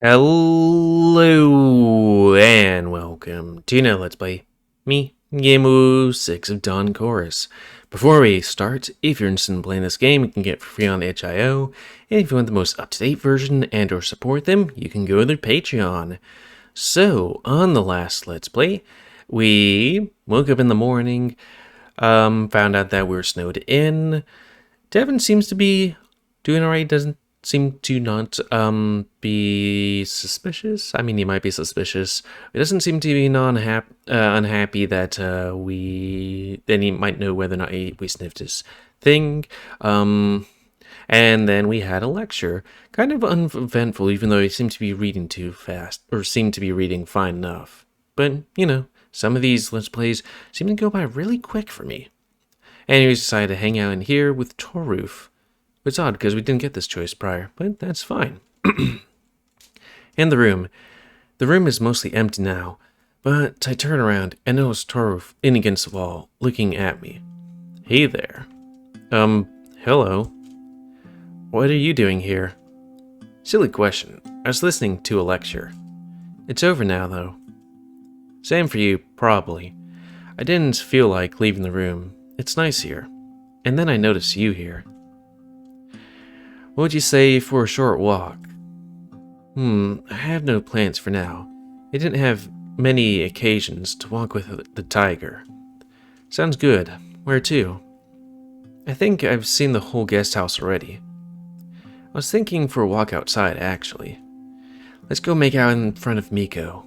Hello and welcome to another Let's Play. Me, GamerWolfSix of Dawn Chorus. Before we start, if you're interested in playing this game, you can get it for free on itch.io. And if you want the most up-to-date version and or support them, you can go to their Patreon. So, on the last Let's Play, we woke up in the morning, found out that we were snowed in. Devin seems to be doing alright, doesn't seem to not be suspicious. I mean, he might be suspicious. It doesn't seem to be unhappy that then he might know whether or not we sniffed his thing. And then we had a lecture, kind of uneventful, even though he seemed to be reading too fast, or seemed to be reading fine enough. But you know, some of these Let's Plays seem to go by really quick for me. And we decided to hang out in here with Toruf. It's odd because we didn't get this choice prior, but that's fine. In the room is mostly empty now, but I turn around and notice Toruf in against the wall, looking at me. Hey there. Hello. What are you doing here? Silly question. I was listening to a lecture. It's over now, though. Same for you, probably. I didn't feel like leaving the room. It's nice here. And then I noticed you here. What would you say for a short walk? I have no plans for now. I didn't have many occasions to walk with the tiger. Sounds good. Where to? I think I've seen the whole guest house already. I was thinking for a walk outside, actually. Let's go make out in front of Miko.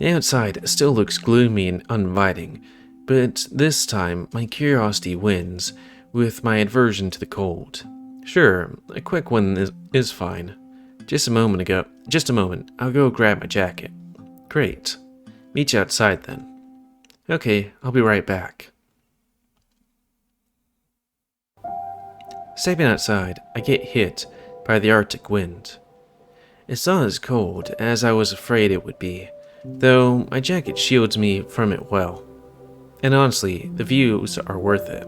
The outside still looks gloomy and uninviting, but this time my curiosity wins with my aversion to the cold. Sure, a quick one is fine. Just a moment. I'll go grab my jacket. Great. Meet you outside then. Okay, I'll be right back. Stepping outside, I get hit by the Arctic wind. It's not as cold as I was afraid it would be, though my jacket shields me from it well. And honestly, the views are worth it.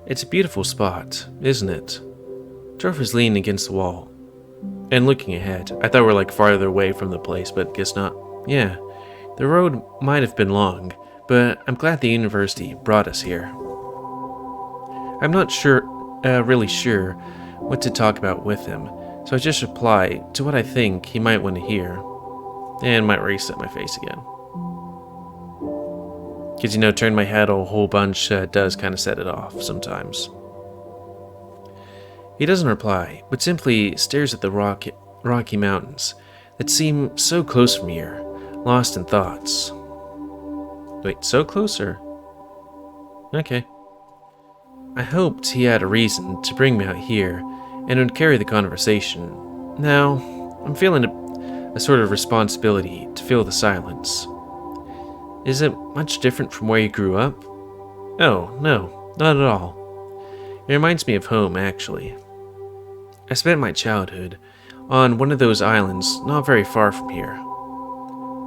It's a beautiful spot, isn't it? Torf is leaning against the wall and looking ahead. I thought we were like farther away from the place, but guess not. Yeah, the road might have been long, but I'm glad the university brought us here. I'm not really sure what to talk about with him, so I just reply to what I think he might want to hear, and might reset my face again. Because, turn my head a whole bunch does kind of set it off sometimes. He doesn't reply, but simply stares at the rocky mountains that seem so close from here, lost in thoughts. Wait, so closer? Okay. I hoped he had a reason to bring me out here and would carry the conversation. Now, I'm feeling a sort of responsibility to fill the silence. Is it much different from where you grew up? Oh, no, not at all. It reminds me of home, actually. I spent my childhood on one of those islands not very far from here.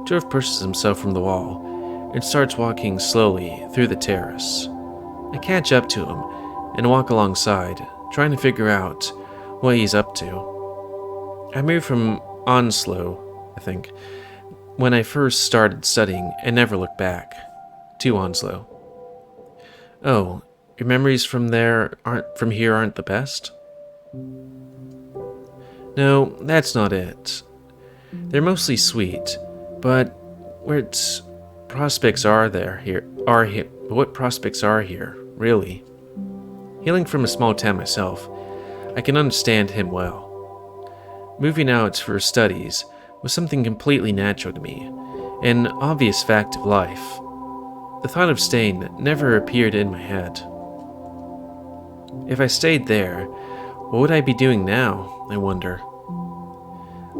Torf pushes himself from the wall and starts walking slowly through the terrace. I catch up to him and walk alongside, trying to figure out what he's up to. I moved from Onslow, I think, when I first started studying and never looked back, to Onslow. Oh, your memories from here aren't the best? No, that's not it. They're mostly sweet, but what prospects are here, really? Hailing from a small town myself, I can understand him well. Moving out for studies was something completely natural to me, an obvious fact of life. The thought of staying never appeared in my head. If I stayed there, what would I be doing now, I wonder?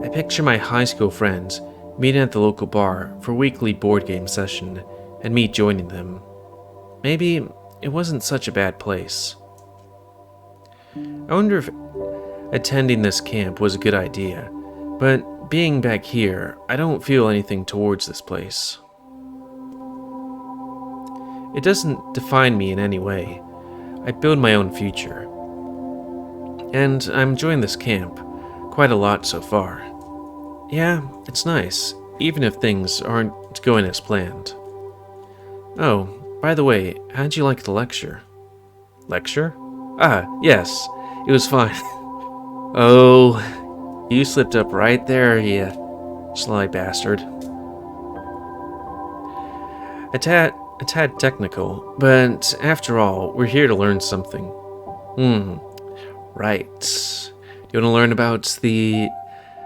I picture my high school friends meeting at the local bar for a weekly board game session, and me joining them. Maybe it wasn't such a bad place. I wonder if attending this camp was a good idea, but being back here, I don't feel anything towards this place. It doesn't define me in any way. I build my own future. And I'm enjoying this camp, quite a lot so far. Yeah, it's nice, even if things aren't going as planned. Oh, by the way, how'd you like the lecture? Lecture? Ah, yes, it was fine. Oh, you slipped up right there, you sly bastard. A tad technical, but after all, we're here to learn something. Right. You want to learn about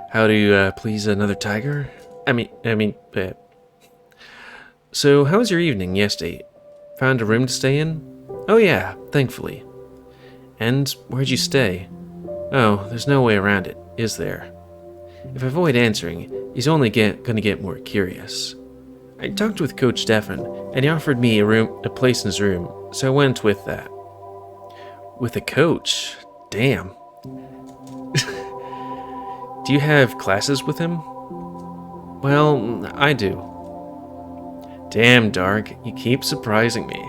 how to please another tiger? So how was your evening yesterday? Found a room to stay in? Oh yeah, thankfully. And where'd you stay? Oh, there's no way around it, is there? If I avoid answering, he's only gonna get more curious. I talked with Coach Devon, and he offered me a place in his room, so I went with that. With a coach? Damn. Do you have classes with him? Well, I do. Damn, Dark, you keep surprising me.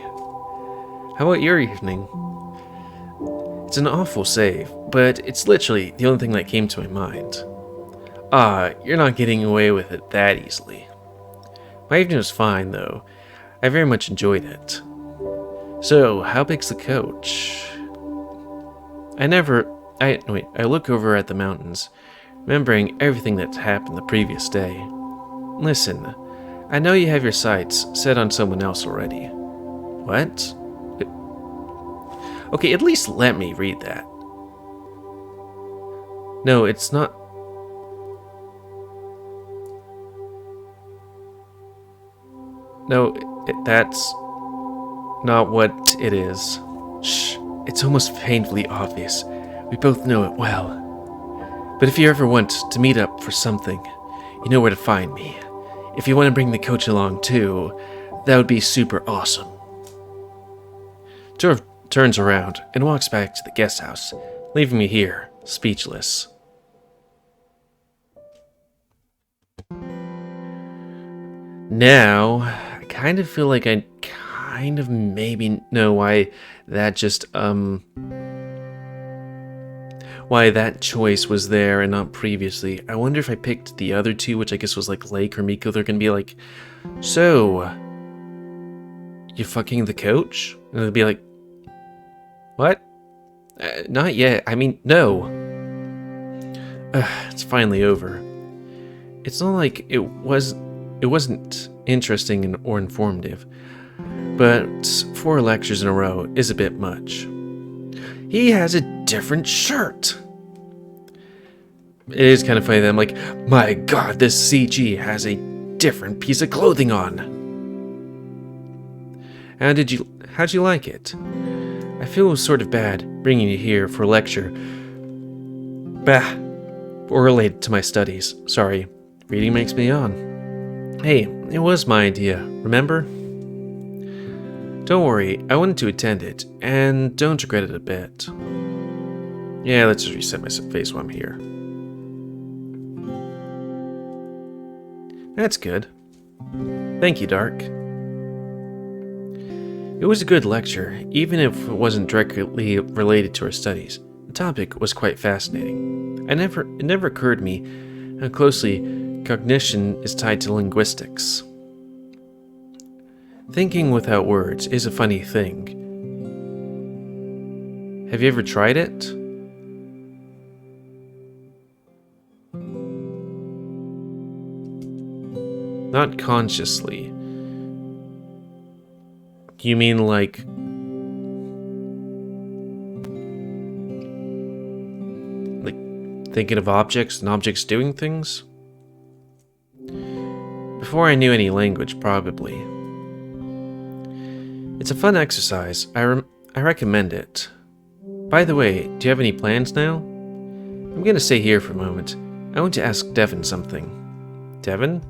How about your evening? It's an awful save, but it's literally the only thing that came to my mind. Ah, you're not getting away with it that easily. My evening was fine, though. I very much enjoyed it. So, how big's the coach? I look over at the mountains, remembering everything that's happened the previous day. Listen, I know you have your sights set on someone else already. What? Okay, at least let me read that. No, it's not. No, that's not what it is. Shh, it's almost painfully obvious. We both know it well. But if you ever want to meet up for something, you know where to find me. If you want to bring the coach along too, that would be super awesome. Turv turns around and walks back to the guest house, leaving me here, speechless. Now, I kind of feel like I kind of maybe know why that why that choice was there and not previously. I wonder if I picked the other two, which I guess was like Lake or Miko, they're gonna be like, so, you fucking the coach? And they'll be like, what? Not yet. I mean, no. It's finally over. It's not like it wasn't interesting or informative, but 4 lectures in a row is a bit much. He has a different shirt. It is kind of funny that I'm like, my god, this CG has a different piece of clothing on. How'd you like it? I feel sort of bad bringing you here for a lecture. Bah, or related to my studies. Sorry, reading makes me yawn. Hey, it was my idea, remember? Don't worry, I wanted to attend it, and don't regret it a bit. Yeah, let's just reset my face while I'm here. That's good. Thank you, Dark. It was a good lecture, even if it wasn't directly related to our studies. The topic was quite fascinating. It never occurred to me how closely cognition is tied to linguistics. Thinking without words is a funny thing. Have you ever tried it? Not consciously. You mean like... thinking of objects and objects doing things? Before I knew any language, probably. It's a fun exercise. I recommend it. By the way, do you have any plans now? I'm gonna stay here for a moment. I want to ask Devon something. Devon?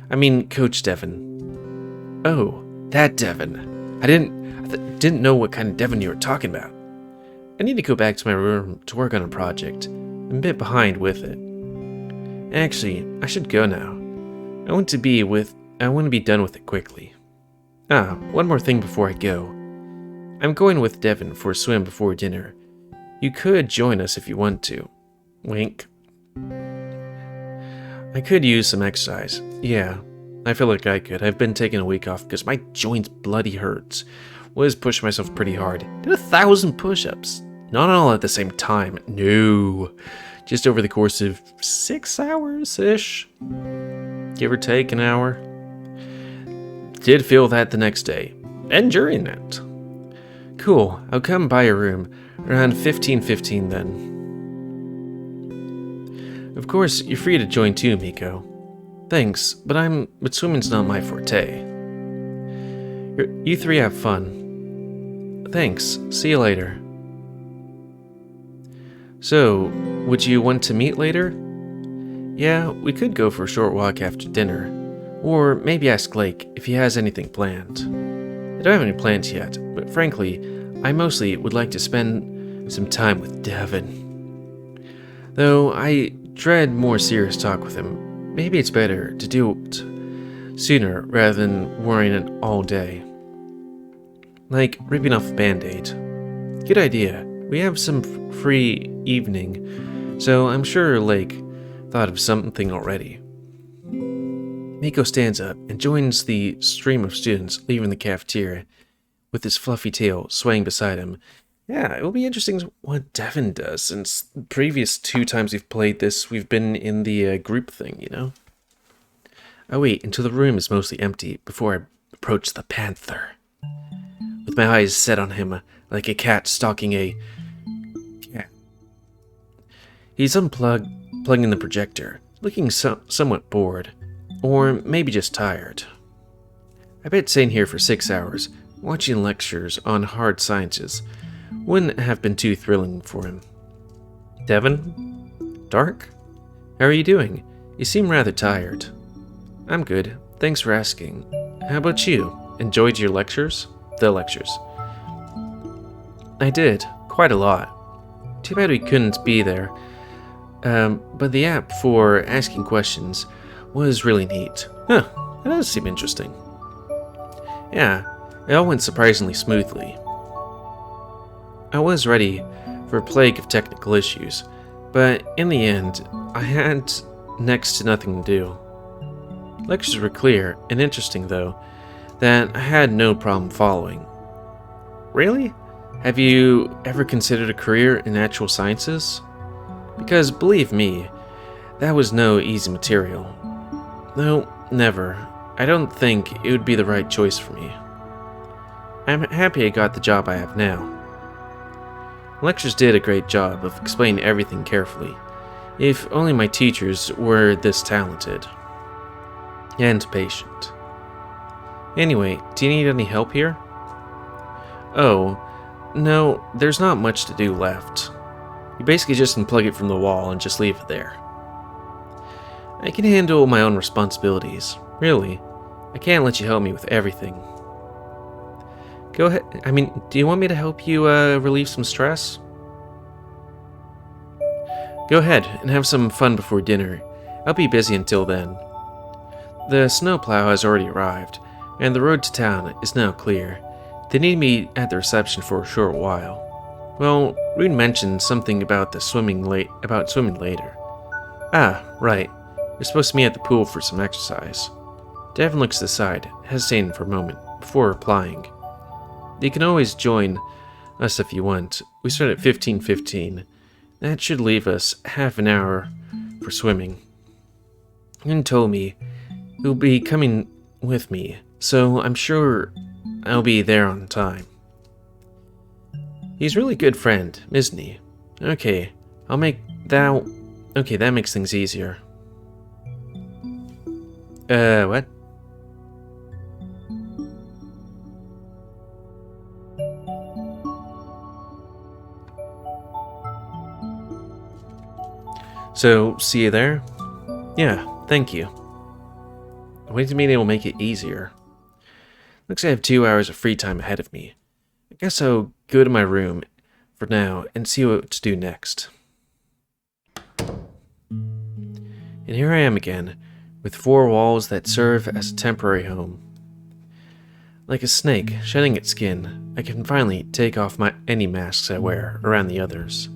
I mean, Coach Devon. Oh, that Devon. I didn't know what kind of Devon you were talking about. I need to go back to my room to work on a project. I'm a bit behind with it. Actually, I should go now. I want to be done with it quickly. Ah, one more thing before I go. I'm going with Devon for a swim before dinner. You could join us if you want to. Wink. I could use some exercise. Yeah, I feel like I could. I've been taking a week off because my joints bloody hurts. Was pushing myself pretty hard. Did 1,000 push-ups. Not all at the same time. No. Just over the course of 6 hours-ish. Give or take an hour. Did feel that the next day. And during that. Cool. I'll come by your room around 15:15 then. Of course, you're free to join too, Miko. Thanks, but swimming's not my forte. You three have fun. Thanks. See you later. So, would you want to meet later? Yeah, we could go for a short walk after dinner. Or maybe ask Lake if he has anything planned. I don't have any plans yet, but frankly, I mostly would like to spend some time with Devin. Though I dread more serious talk with him, maybe it's better to do it sooner rather than worrying it all day. Like ripping off a band-aid. Good idea. We have some free evening, so I'm sure Lake thought of something already. Miko stands up and joins the stream of students leaving the cafeteria with his fluffy tail swaying beside him. Yeah, it will be interesting what Devin does, since the previous 2 times we've played this, we've been in the group thing, you know? I wait until the room is mostly empty before I approach the panther. With my eyes set on him like a cat stalking a cat. He's plugging the projector, looking somewhat bored, or maybe just tired. I bet staying here for 6 hours, watching lectures on hard sciences, wouldn't have been too thrilling for him. Devin? Dark? How are you doing? You seem rather tired. I'm good. Thanks for asking. How about you? Enjoyed your lectures? The lectures. I did. Quite a lot. Too bad we couldn't be there. But the app for asking questions was really neat. Huh, that does seem interesting. Yeah, it all went surprisingly smoothly. I was ready for a plague of technical issues, but in the end, I had next to nothing to do. Lectures were clear and interesting, though, that I had no problem following. Really? Have you ever considered a career in natural sciences? Because, believe me, that was no easy material. No, never. I don't think it would be the right choice for me. I'm happy I got the job I have now. Lectures did a great job of explaining everything carefully. If only my teachers were this talented. And patient. Anyway, do you need any help here? Oh, no, there's not much to do left. You basically just unplug it from the wall and just leave it there. I can handle my own responsibilities. Really. I can't let you help me with everything. Go ahead. Do you want me to help you relieve some stress? Go ahead and have some fun before dinner. I'll be busy until then. The snowplow has already arrived, and the road to town is now clear. They need me at the reception for a short while. Well, Rune mentioned something about swimming later. Ah, right. We're supposed to meet at the pool for some exercise. Devin looks to the side, hesitating for a moment, before replying. You can always join us if you want. We start at 15:15. That should leave us half an hour for swimming. Rune told me he'll be coming with me, so I'm sure I'll be there on time. He's a really good friend, isn't he? Okay, that makes things easier. What? So, see you there? Yeah, thank you. Wait to mean it will make it easier. Looks like I have 2 hours of free time ahead of me. I guess I'll go to my room for now and see what to do next. And here I am again, with 4 walls that serve as a temporary home. Like a snake shedding its skin, I can finally take off any masks I wear around the others.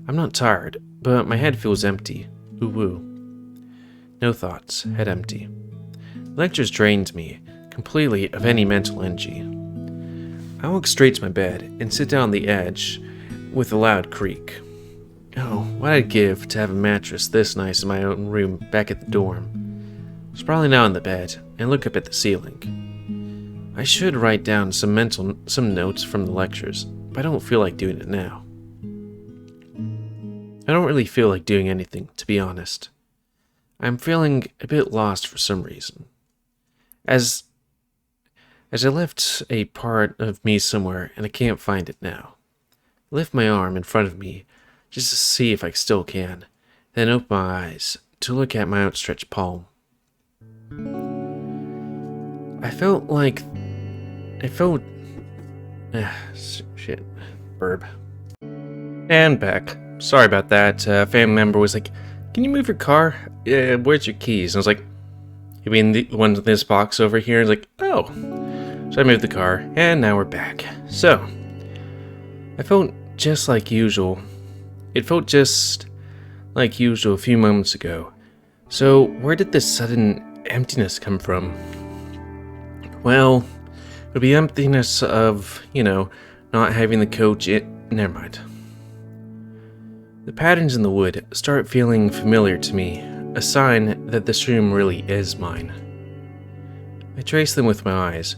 I'm not tired, but my head feels empty. Ooh woo. No thoughts, head empty. Lectures drained me completely of any mental energy. I walk straight to my bed and sit down on the edge with a loud creak. Oh, what I'd give to have a mattress this nice in my own room back at the dorm. Sprawling now on the bed and look up at the ceiling. I should write down some notes from the lectures, but I don't feel like doing it now. I don't really feel like doing anything, to be honest. I'm feeling a bit lost for some reason. As I left a part of me somewhere and I can't find it now. I lift my arm in front of me just to see if I still can, then open my eyes to look at my outstretched palm. Shit. Burb. And back. Sorry about that. A family member was like, "Can you move your car? Where's your keys?" And I was like, "You mean the ones in this box over here?" And I was like, "Oh." So I moved the car, and now we're back. So, I felt just like usual. It felt just like usual a few moments ago. So, where did this sudden emptiness come from? Well, it would be emptiness of, not having the coach never mind. The patterns in the wood start feeling familiar to me, a sign that this room really is mine. I trace them with my eyes,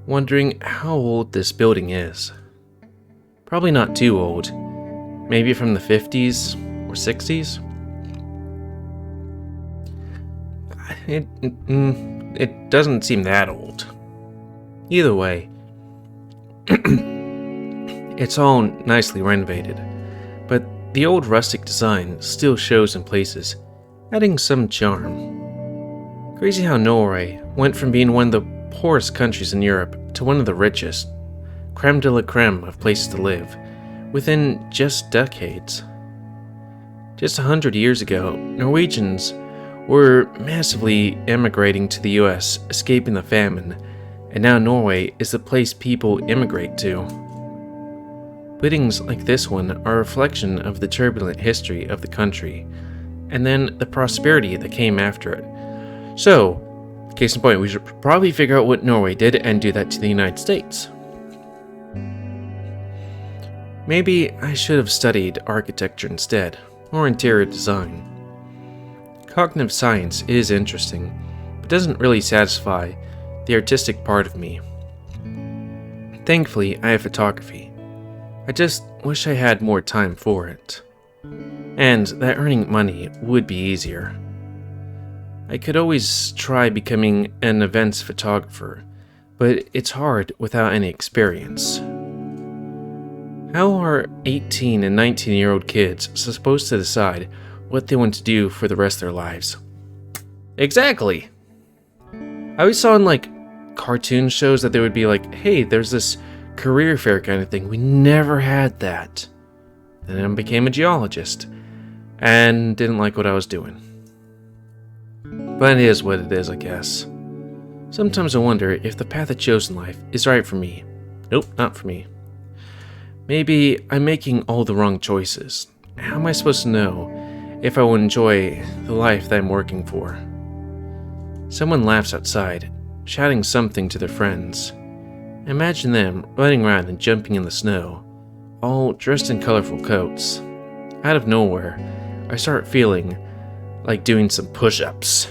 wondering how old this building is. Probably not too old, maybe from the 50s or 60s. It doesn't seem that old. Either way, it's all nicely renovated, but the old rustic design still shows in places, adding some charm. Crazy how Norway went from being one of the poorest countries in Europe to one of the richest, creme de la creme of places to live, within just decades. Just 100 years ago, Norwegians were massively emigrating to the US, escaping the famine, and now Norway is the place people immigrate to. Buildings like this one are a reflection of the turbulent history of the country, and then the prosperity that came after it. So, case in point, we should probably figure out what Norway did and do that to the United States. Maybe I should have studied architecture instead, or interior design. Cognitive science is interesting, but doesn't really satisfy the artistic part of me. Thankfully, I have photography. I just wish I had more time for it. And that earning money would be easier. I could always try becoming an events photographer, but it's hard without any experience. How are 18 and 19-year-old kids supposed to decide what they want to do for the rest of their lives? Exactly! I always saw in cartoon shows that they would be like, "Hey, there's this career fair kind of thing." We never had that. Then I became a geologist, and didn't like what I was doing. But it is what it is, I guess. Sometimes I wonder if the path I chose in life is right for me. Nope, not for me. Maybe I'm making all the wrong choices. How am I supposed to know if I will enjoy the life that I'm working for? Someone laughs outside, shouting something to their friends. Imagine them running around and jumping in the snow, all dressed in colorful coats. Out of nowhere, I start feeling like doing some push-ups.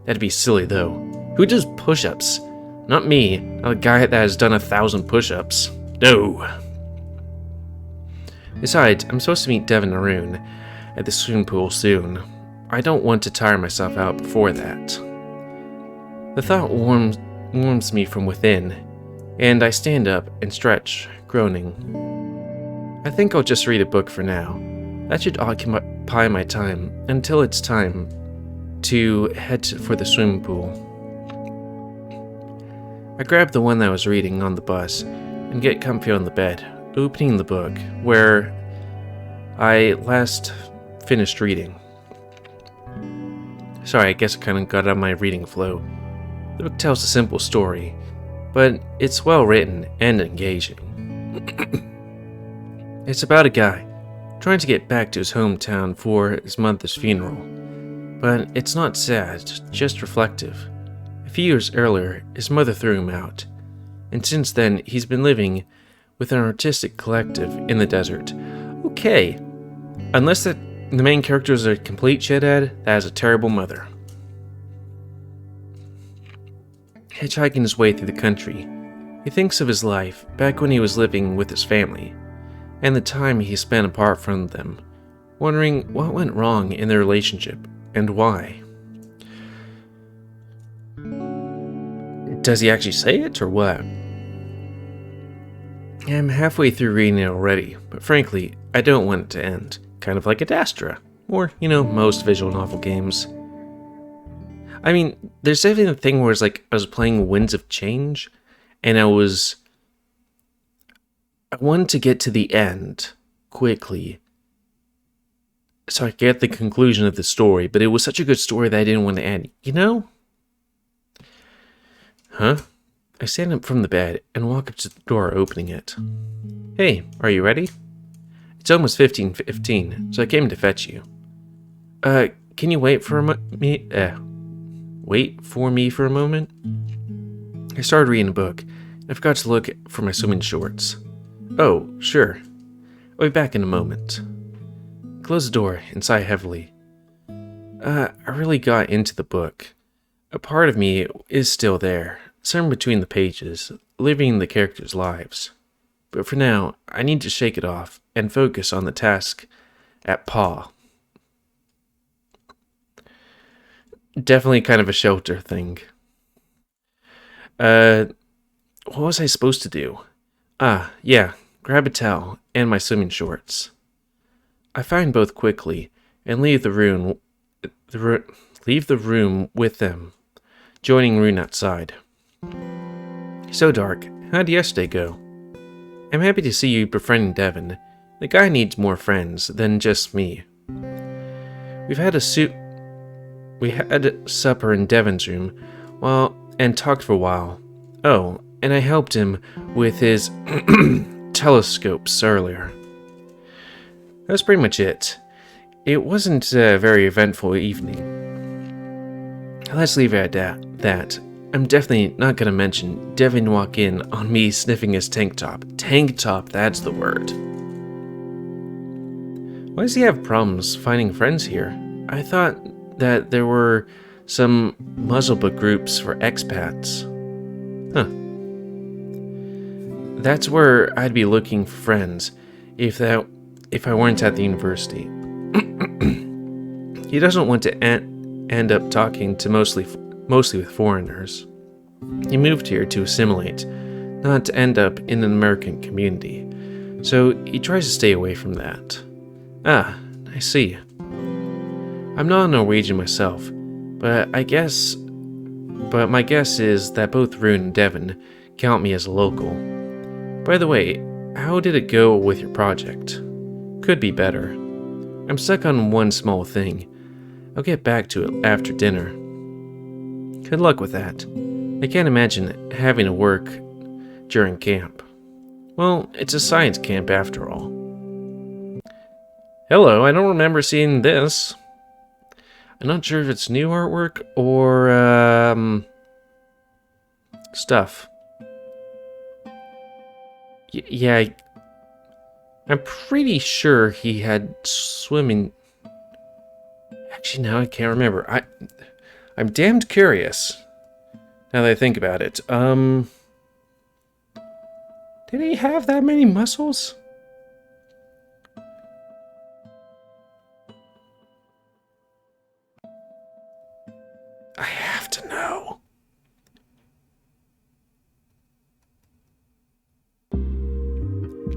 That'd be silly though. Who does push-ups? Not me, not a guy that has done 1,000 push-ups. No. Besides, I'm supposed to meet Dev and Arun at the swimming pool soon. I don't want to tire myself out before that. The thought warms me from within, and I stand up and stretch, groaning. I think I'll just read a book for now. That should occupy my time until it's time to head for the swimming pool. I grab the one that I was reading on the bus and get comfy on the bed, opening the book where I last finished reading. Sorry, I guess I kind of got out of my reading flow. The book tells a simple story, but it's well written and engaging. It's about a guy trying to get back to his hometown for his mother's funeral. But it's not sad, just reflective. A few years earlier, his mother threw him out, and since then he's been living with an artistic collective in the desert. Okay, unless the main character is a complete shithead, that is a terrible mother. Hitchhiking his way through the country, he thinks of his life back when he was living with his family, and the time he spent apart from them, wondering what went wrong in their relationship and why. Does he actually say it, or what? I'm halfway through reading it already, but frankly, I don't want it to end. Kind of like Adastra, or, most visual novel games. I mean, there's definitely a thing where it's like I was playing Winds of Change, and I wanted to get to the end quickly, so I get the conclusion of the story, but it was such a good story that I didn't want to end, Huh? I stand up from the bed and walk up to the door, opening it. Hey, are you ready? It's almost 15:15, so I came to fetch you. Can you wait for me for a moment? I started reading a book, and I forgot to look for my swimming shorts. Oh, sure. I'll be back in a moment. I closed the door and sighed heavily. I really got into the book. A part of me is still there, somewhere between the pages, living the characters' lives. But for now, I need to shake it off and focus on the task at paw. Definitely kind of a shelter thing. What was I supposed to do? Yeah, grab a towel and my swimming shorts. I find both quickly and leave the room with them, joining Rune outside. So Dark, how'd yesterday go? I'm happy to see you befriending Devin. The guy needs more friends than just me. We had supper in Devin's room and talked for a while. Oh, and I helped him with his telescopes earlier. That's pretty much it. It wasn't a very eventful evening. Let's leave it at that. I'm definitely not going to mention Devin walk in on me sniffing his tank top. Tank top, that's the word. Why does he have problems finding friends here? I thought that there were some muzzlebook groups for expats. Huh. That's where I'd be looking for friends if I weren't at the university. He doesn't want to end up talking to mostly with foreigners. He moved here to assimilate, not to end up in an American community, so he tries to stay away from that. Ah, I see. I'm not a Norwegian myself, but my guess is that both Rune and Devin count me as a local. By the way, how did it go with your project? Could be better. I'm stuck on one small thing. I'll get back to it after dinner. Good luck with that. I can't imagine having to work during camp. Well, it's a science camp after all. Hello, I don't remember seeing this. I'm not sure if it's new artwork or, stuff. Yeah, I'm pretty sure he had swimming... Actually, now I can't remember. I'm damned curious, now that I think about it. Did he have that many muscles? I have to know.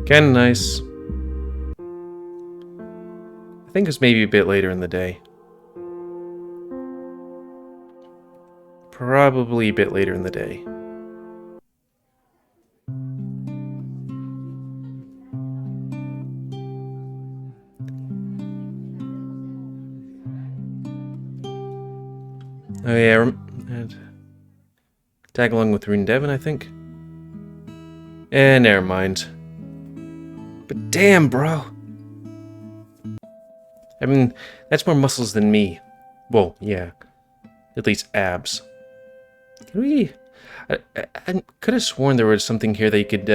Kinda nice. I think it's maybe a bit later in the day. Probably a bit later in the day. Oh yeah, tag along with Rune Devin, I think. Never mind. But damn, bro. I mean, that's more muscles than me. Well, yeah. At least abs. Can we... I could have sworn there was something here that you could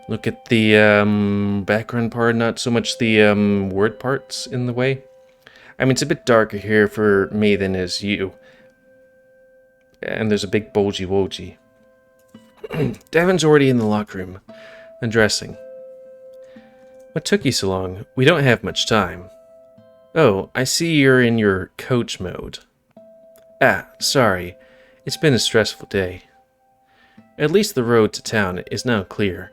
look at the background part, not so much the word parts in the way. I mean, it's a bit darker here for me than is you. And there's a big bulgy wogey. Devin's already in the locker room, undressing. What took you so long? We don't have much time. Oh, I see you're in your coach mode. Ah, sorry. It's been a stressful day. At least the road to town is now clear,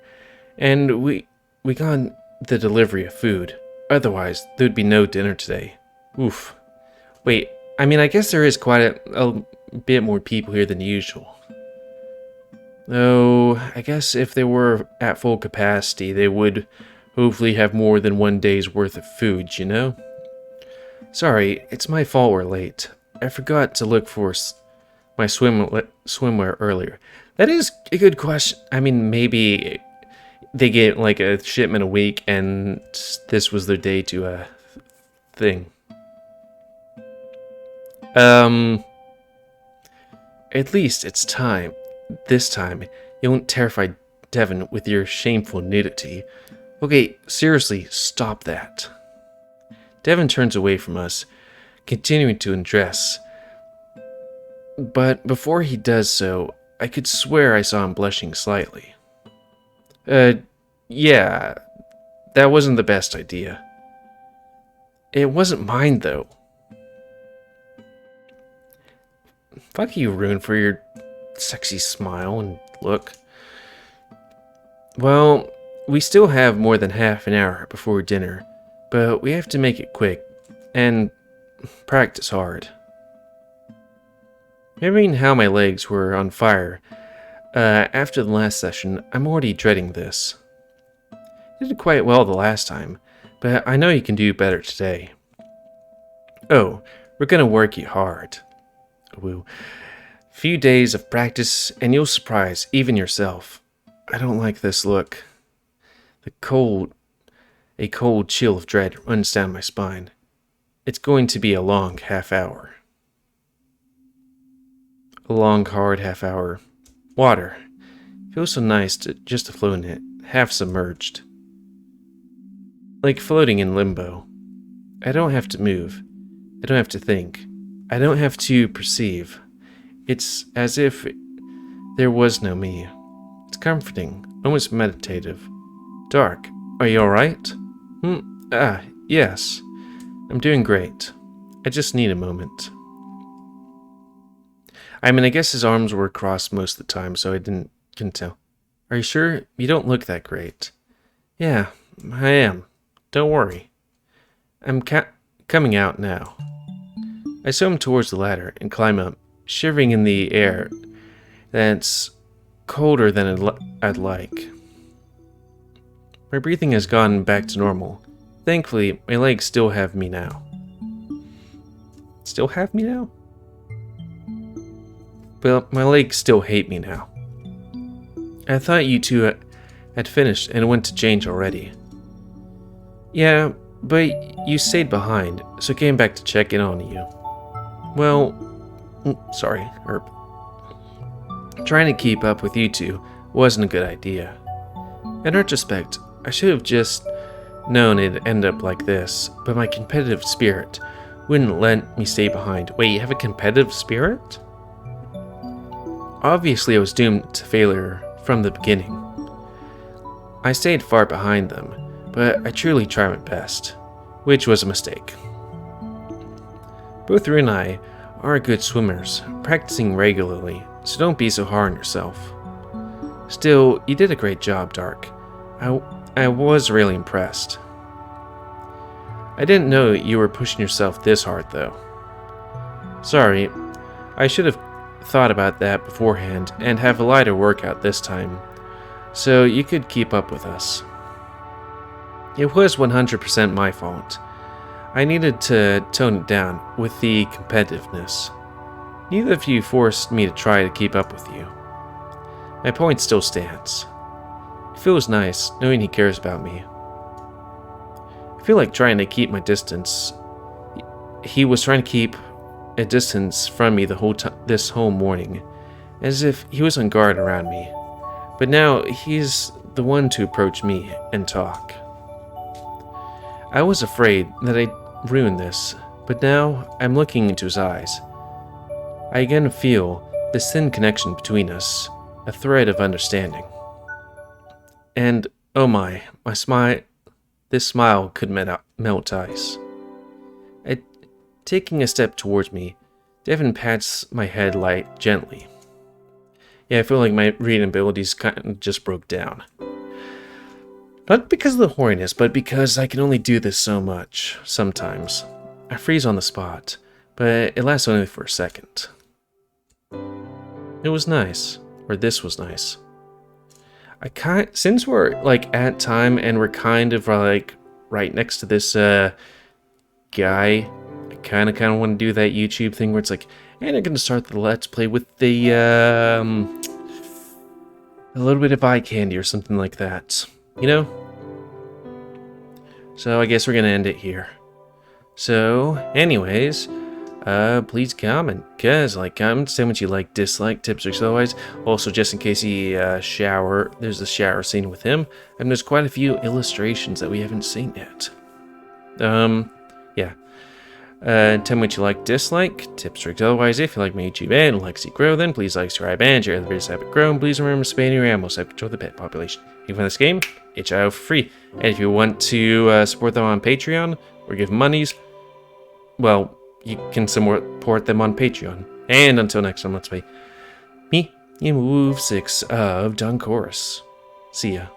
and we got the delivery of food. Otherwise, there'd be no dinner today. Oof. Wait, I mean, I guess there is quite a bit more people here than usual. Though, I guess if they were at full capacity, they would hopefully have more than one day's worth of food, you know? Sorry, it's my fault we're late. I forgot to look for my swimwear earlier. That is a good question. I mean, maybe they get like a shipment a week and this was their day to thing. At least it's time. This time, you won't terrify Devin with your shameful nudity. Okay, seriously, stop that. Devin turns away from us, continuing to undress. But before he does so, I could swear I saw him blushing slightly. Yeah, that wasn't the best idea. It wasn't mine, though. Fuck you, Rune, for your sexy smile and look. Well, we still have more than half an hour before dinner, but we have to make it quick and practice hard. Remembering how my legs were on fire after the last session, I'm already dreading this. You did quite well the last time, but I know you can do better today. Oh, we're gonna work you hard. Woo. Few days of practice and you'll surprise even yourself. I don't like this look. A cold chill of dread runs down my spine. It's going to be a long half hour. A long, hard half hour. Water. Feels so nice just to float in it, half submerged. Like floating in limbo. I don't have to move. I don't have to think. I don't have to perceive. It's as if there was no me. It's comforting, almost meditative. Dark, are you alright? Yes. I'm doing great. I just need a moment. I mean, I guess his arms were crossed most of the time, so I couldn't tell. Are you sure? You don't look that great. Yeah, I am. Don't worry. I'm coming out now. I swim towards the ladder and climb up, shivering in the air that's colder than I'd like. My breathing has gone back to normal. Thankfully, my legs still have me now. Still have me now? Well, my legs still hate me now. I thought you two had finished and went to change already. Yeah, but you stayed behind, so I came back to check in on you. Well, sorry, Herb. Trying to keep up with you two wasn't a good idea. In retrospect, I should have just known it'd end up like this, but my competitive spirit wouldn't let me stay behind. Wait, you have a competitive spirit? Obviously, I was doomed to failure from the beginning. I stayed far behind them, but I truly tried my best, which was a mistake. Both Rune and I are good swimmers, practicing regularly, so don't be so hard on yourself. Still, you did a great job, Dark. I was really impressed. I didn't know you were pushing yourself this hard, though. Sorry, I should have thought about that beforehand and have a lighter workout this time, so you could keep up with us. It was 100% my fault. I needed to tone it down with the competitiveness. Neither of you forced me to try to keep up with you. My point still stands. It feels nice knowing he cares about me. feel like trying to keep my distance. He was trying to keep a distance from me the whole this whole morning, as if he was on guard around me. But now he's the one to approach me and talk. I was afraid that I'd ruin this, but now I'm looking into his eyes. I again feel this thin connection between us, a thread of understanding. And oh my smile, this smile could melt ice. Taking a step towards me, Devin pats my head gently. Yeah, I feel like my reading abilities kind of just broke down. Not because of the horniness, but because I can only do this so much, sometimes. I freeze on the spot, but it lasts only for a second. It was nice, or this was nice. Since we're like at time and we're kind of like right next to this guy, I kind of want to do that YouTube thing where it's like, and I'm gonna start the Let's Play with the a little bit of eye candy or something like that, you know? So I guess we're gonna end it here. So, anyways, please comment, cause like comment, say what you like, dislike, tips, or otherwise. Also, just in case he there's a shower scene with him, and there's quite a few illustrations that we haven't seen yet. Yeah. Tell me what you like, dislike, tips, tricks, otherwise. If you like my YouTube and like to see grow, then please like, subscribe, and share the videos that have grown. Please remember spaying your animals, help control the pet population. You can find this game, itch.io for free. And if you want to support them on Patreon or give monies, well, you can support them on Patreon. And until next time, let's play me, GamerWolfSix of Dunchorus. See ya.